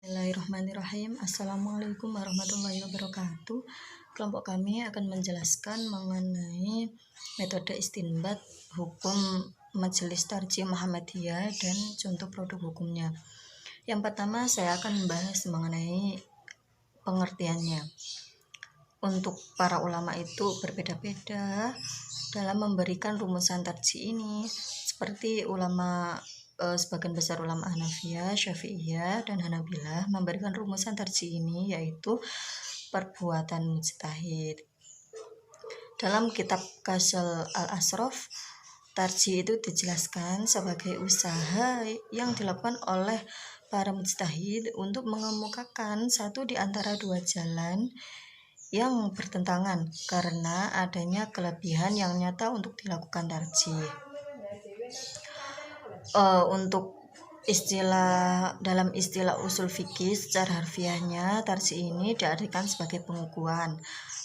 Bismillahirrahmanirrahim. Assalamualaikum warahmatullahi wabarakatuh. Kelompok kami akan menjelaskan mengenai metode istinbat hukum Majelis Tarjih Muhammadiyah dan contoh produk hukumnya. Yang pertama, saya akan membahas mengenai pengertiannya. Untuk para ulama itu berbeda-beda dalam memberikan rumusan tarjih ini, seperti sebagian besar ulama Hanafiyah, Syafi'iyah, dan Hanabilah memberikan rumusan tarjih ini yaitu perbuatan mujtahid. Dalam kitab Kasal Al-Ashraf, tarjih itu dijelaskan sebagai usaha yang dilakukan oleh para mujtahid untuk mengemukakan satu di antara dua jalan yang bertentangan karena adanya kelebihan yang nyata untuk dilakukan tarjih. Untuk dalam istilah usul fikih secara harfiahnya, tarjih ini diartikan sebagai pengukuhan.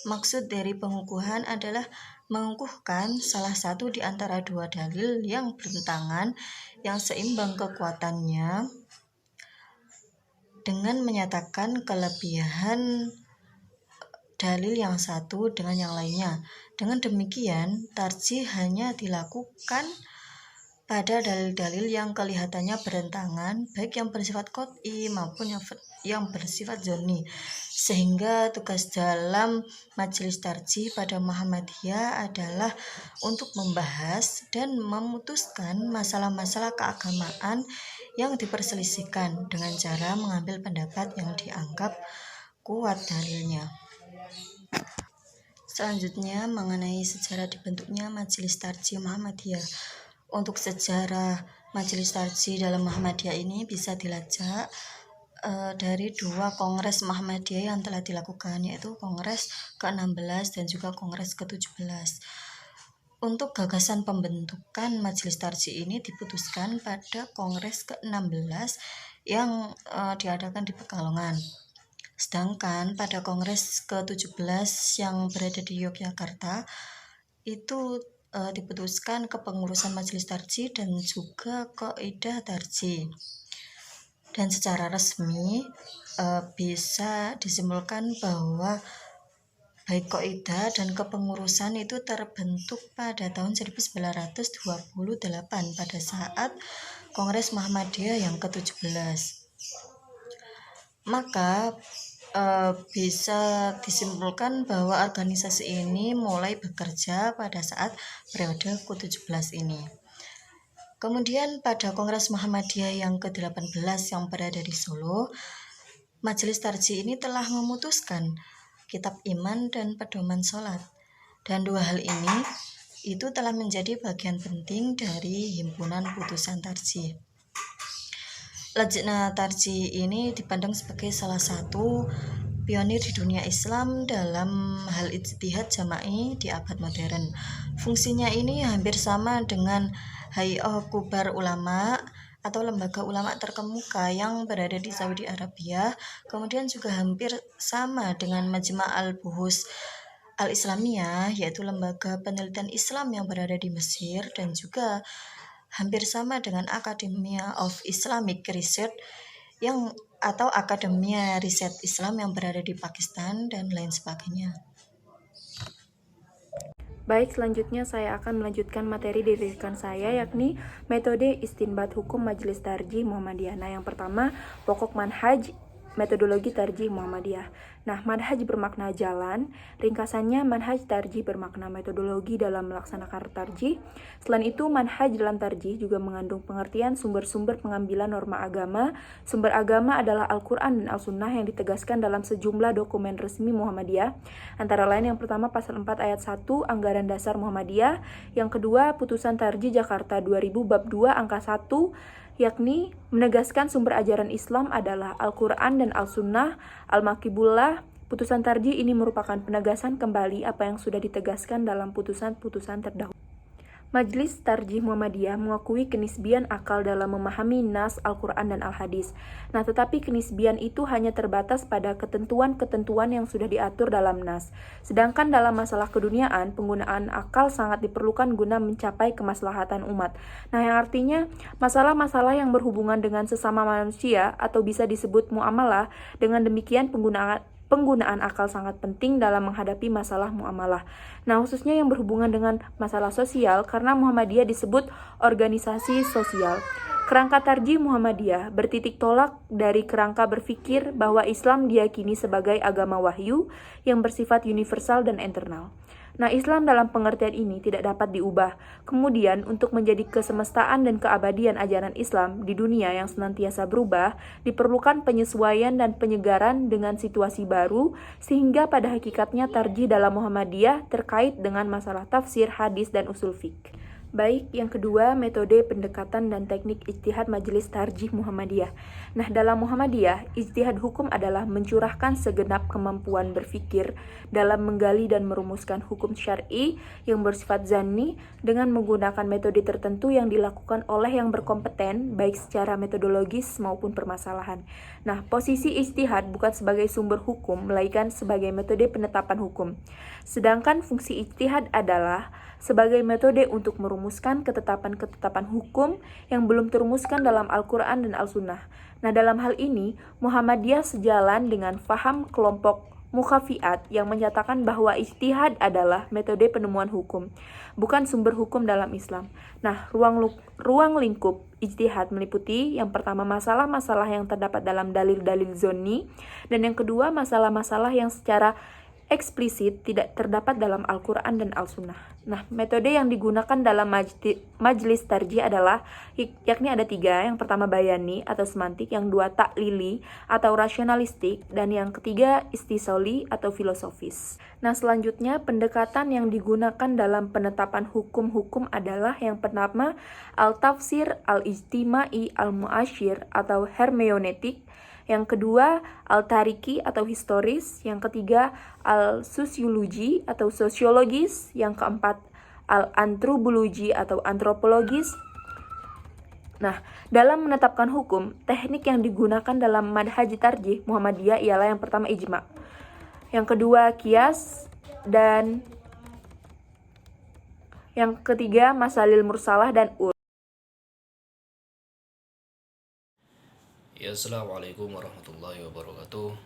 Maksud dari pengukuhan adalah mengukuhkan salah satu di antara dua dalil yang bertentangan yang seimbang kekuatannya dengan menyatakan kelebihan dalil yang satu dengan yang lainnya. Dengan demikian, tarjih hanya dilakukan pada dalil-dalil yang kelihatannya bertentangan, baik yang bersifat qot'i maupun yang bersifat dzanni. Sehingga tugas dalam majelis tarjih pada Muhammadiyah adalah untuk membahas dan memutuskan masalah-masalah keagamaan yang diperselisihkan dengan cara mengambil pendapat yang dianggap kuat dalilnya. Selanjutnya mengenai sejarah dibentuknya Majelis Tarjih Muhammadiyah. Untuk sejarah Majelis Tarjih dalam Muhammadiyah ini bisa dilacak dari dua kongres Muhammadiyah yang telah dilakukan, yaitu kongres ke-16 dan juga kongres ke-17. Untuk gagasan pembentukan Majelis Tarjih ini diputuskan pada kongres ke-16 yang diadakan di Pekalongan. Sedangkan pada kongres ke-17 yang berada di Yogyakarta itu diputuskan kepengurusan Majelis Tarjih dan juga kaidah tarjih. Dan secara resmi bisa disimpulkan bahwa baik kaidah dan kepengurusan itu terbentuk pada tahun 1928 pada saat Kongres Muhammadiyah yang ke-17. Maka bisa disimpulkan bahwa organisasi ini mulai bekerja pada saat periode ke-17 ini. Kemudian pada Kongres Muhammadiyah yang ke-18 yang berada di Solo, Majelis Tarjih ini telah memutuskan kitab iman dan pedoman sholat. Dan dua hal ini itu telah menjadi bagian penting dari himpunan putusan tarjih. Lajnah Tarjih ini dipandang sebagai salah satu pionir di dunia Islam dalam hal ijtihad jama'i di abad modern. Fungsinya ini hampir sama dengan Hay'ah Kubar Ulama atau lembaga ulama terkemuka yang berada di Saudi Arabia. Kemudian juga hampir sama dengan Majma' al-Buhus al-Islamiyah, yaitu lembaga penelitian Islam yang berada di Mesir, dan juga hampir sama dengan Academia of Islamic Research atau Akademia Riset Islam yang berada di Pakistan dan lain sebagainya. Baik, selanjutnya saya akan melanjutkan materi dari rekan saya, yakni metode istinbat hukum Majelis Tarjih Muhammadiyah. Nah, yang pertama, pokok manhaj metodologi tarjih Muhammadiyah. Nah, manhaj bermakna jalan, ringkasannya manhaj tarjih bermakna metodologi dalam melaksanakan tarjih. Selain itu, manhaj dalam tarjih juga mengandung pengertian sumber-sumber pengambilan norma agama. Sumber agama adalah Al-Quran dan Al-Sunnah yang ditegaskan dalam sejumlah dokumen resmi Muhammadiyah. Antara lain yang pertama pasal 4 ayat 1 Anggaran Dasar Muhammadiyah, yang kedua Putusan Tarjih Jakarta 2000 bab 2 angka 1, yakni menegaskan sumber ajaran Islam adalah Al-Quran dan Al-Sunnah, Al-Makibullah. Putusan tarjih ini merupakan penegasan kembali apa yang sudah ditegaskan dalam putusan-putusan terdahulu. Majelis Tarjih Muhammadiyah mengakui kenisbian akal dalam memahami nas Al-Quran dan Al-Hadis. Nah, tetapi kenisbian itu hanya terbatas pada ketentuan-ketentuan yang sudah diatur dalam nas. Sedangkan dalam masalah keduniaan, penggunaan akal sangat diperlukan guna mencapai kemaslahatan umat. Nah, yang artinya masalah-masalah yang berhubungan dengan sesama manusia atau bisa disebut muamalah, dengan demikian penggunaan akal sangat penting dalam menghadapi masalah muamalah. Nah, khususnya yang berhubungan dengan masalah sosial, karena Muhammadiyah disebut organisasi sosial. Kerangka Tarjih Muhammadiyah bertitik tolak dari kerangka berpikir bahwa Islam diyakini sebagai agama wahyu yang bersifat universal dan eternal. Nah, Islam dalam pengertian ini tidak dapat diubah. Kemudian, untuk menjadi kesemestaan dan keabadian ajaran Islam di dunia yang senantiasa berubah, diperlukan penyesuaian dan penyegaran dengan situasi baru, sehingga pada hakikatnya tarjih dalam Muhammadiyah terkait dengan masalah tafsir, hadis, dan usul fiqh. Baik, yang kedua, metode pendekatan dan teknik ijtihad Majelis Tarjih Muhammadiyah. Nah, dalam Muhammadiyah, ijtihad hukum adalah mencurahkan segenap kemampuan berpikir dalam menggali dan merumuskan hukum syar'i yang bersifat zanni dengan menggunakan metode tertentu yang dilakukan oleh yang berkompeten, baik secara metodologis maupun permasalahan. Nah, posisi ijtihad bukan sebagai sumber hukum, melainkan sebagai metode penetapan hukum. Sedangkan fungsi ijtihad adalah sebagai metode untuk merumuskan ketetapan-ketetapan hukum yang belum terumuskan dalam Al-Quran dan Al-Sunnah. Nah, dalam hal ini, Muhammadiyah sejalan dengan faham kelompok Mukhafiat yang menyatakan bahwa ijtihad adalah metode penemuan hukum, bukan sumber hukum dalam Islam. Nah, ruang lingkup ijtihad meliputi yang pertama masalah-masalah yang terdapat dalam dalil-dalil zonni, dan yang kedua masalah-masalah yang secara eksplisit tidak terdapat dalam Al-Quran dan Al-Sunnah. Nah, metode yang digunakan dalam majelis tarjih adalah yakni ada 3. Yang pertama bayani atau semantik, yang 2 taklili atau rasionalistik, dan yang ketiga istisoli atau filosofis. Nah, selanjutnya pendekatan yang digunakan dalam penetapan hukum-hukum adalah yang pertama al-tafsir, al-ijtimai, al-mu'asyir atau hermeneutik. Yang kedua, al-tariki atau historis. Yang ketiga, al-sosiologi atau sosiologis. Yang keempat, al-antropologi atau antropologis. Nah, dalam menetapkan hukum, teknik yang digunakan dalam manhaj tarjih Muhammadiyah ialah yang pertama ijma'. Yang kedua, qiyas. Dan yang ketiga, masalil mursalah dan Ya, assalamualaikum warahmatullahi wabarakatuh.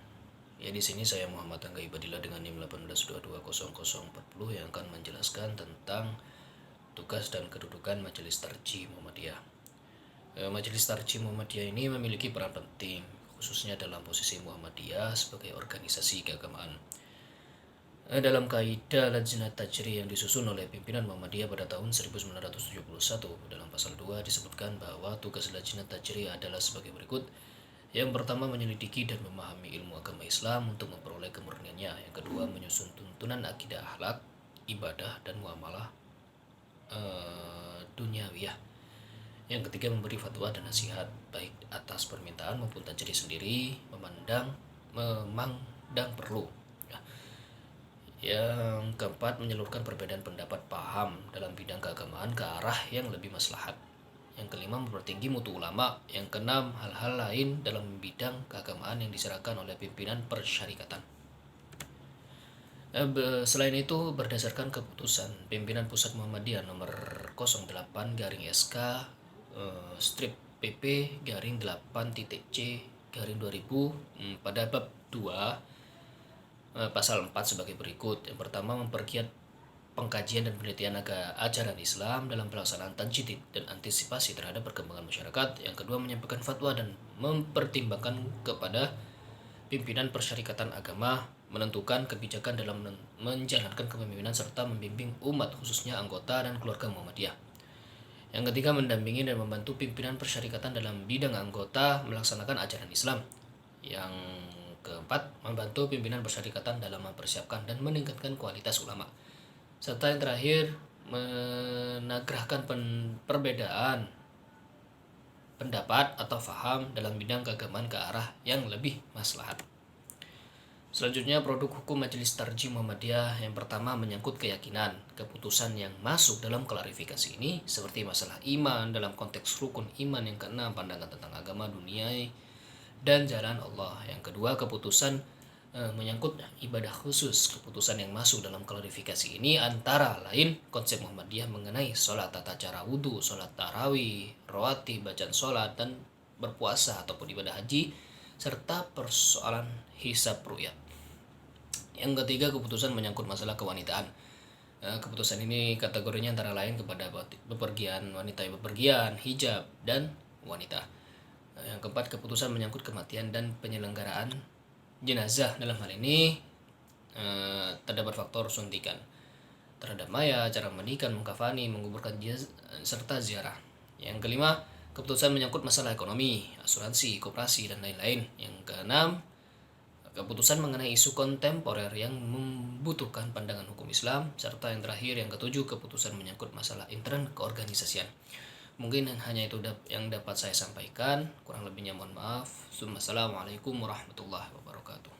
Ya, di sini saya Muhammad Angga Ibadillah dengan NIM 18220040 yang akan menjelaskan tentang tugas dan kedudukan Majelis Tarjih Muhammadiyah. Majelis Tarjih Muhammadiyah ini memiliki peran penting, khususnya dalam posisi Muhammadiyah sebagai organisasi keagamaan. Dalam kaidah Lajnat Tajri yang disusun oleh pimpinan Muhammadiyah pada tahun 1971, dalam pasal 2 disebutkan bahwa tugas Lajnat Tajri adalah sebagai berikut. Yang pertama, menyelidiki dan memahami ilmu agama Islam untuk memperoleh kemurniannya. Yang kedua, menyusun tuntunan akidah, akhlak, ibadah, dan muamalah duniawiyah. Yang ketiga, memberi fatwa dan nasihat baik atas permintaan maupun tajri sendiri, memandang perlu. Yang keempat, menyalurkan perbedaan pendapat paham dalam bidang keagamaan ke arah yang lebih maslahat. Yang kelima, mempertinggi mutu ulama. Yang keenam, hal-hal lain dalam bidang keagamaan yang diserahkan oleh pimpinan persyarikatan. Selain itu, berdasarkan keputusan pimpinan Pusat Muhammadiyah nomor 08-SK strip PP garing 8.C garing 2000 pada bab 2 pasal 4 sebagai berikut. Yang pertama, mempergiat pengkajian dan penelitian ajaran Islam dalam pelaksanaan tajdid dan antisipasi terhadap perkembangan masyarakat. Yang kedua, menyampaikan fatwa dan mempertimbangkan kepada pimpinan persyarikatan agama menentukan kebijakan dalam menjalankan kepemimpinan serta membimbing umat khususnya anggota dan keluarga Muhammadiyah. Yang ketiga, mendampingi dan membantu pimpinan persyarikatan dalam bidang anggota melaksanakan ajaran Islam. Yang keempat, membantu pimpinan persyarikatan dalam mempersiapkan dan meningkatkan kualitas ulama. Serta yang terakhir, menagrahkan perbedaan pendapat atau faham dalam bidang keagamaan ke arah yang lebih maslahat. Selanjutnya, produk hukum Majelis Tarjih Muhammadiyah yang pertama menyangkut keyakinan. Keputusan yang masuk dalam klarifikasi ini seperti masalah iman dalam konteks rukun iman yang keenam, pandangan tentang agama dunia dan jalan Allah. Yang kedua, keputusan menyangkut ibadah khusus. Keputusan yang masuk dalam klarifikasi ini antara lain konsep Muhammadiyah mengenai sholat, tata cara wudhu, sholat tarawih, rawatib, bacaan sholat, dan berpuasa ataupun ibadah haji, serta persoalan hisab ru'yat. Yang ketiga, keputusan menyangkut masalah kewanitaan. Keputusan ini kategorinya antara lain kepada bepergian, wanita yang bepergian, hijab, dan wanita. Yang keempat, keputusan menyangkut kematian dan penyelenggaraan jenazah. Dalam hal ini terdapat faktor suntikan terhadap mayat, cara mandikan, mengkafani, menguburkan serta ziarah. Yang kelima, keputusan menyangkut masalah ekonomi, asuransi, koperasi, dan lain-lain. Yang keenam, keputusan mengenai isu kontemporer yang membutuhkan pandangan hukum Islam. Serta yang terakhir, yang ketujuh, keputusan menyangkut masalah intern keorganisasian. Mungkin hanya itu yang dapat saya sampaikan. Kurang lebihnya mohon maaf. Assalamualaikum warahmatullahi wabarakatuh.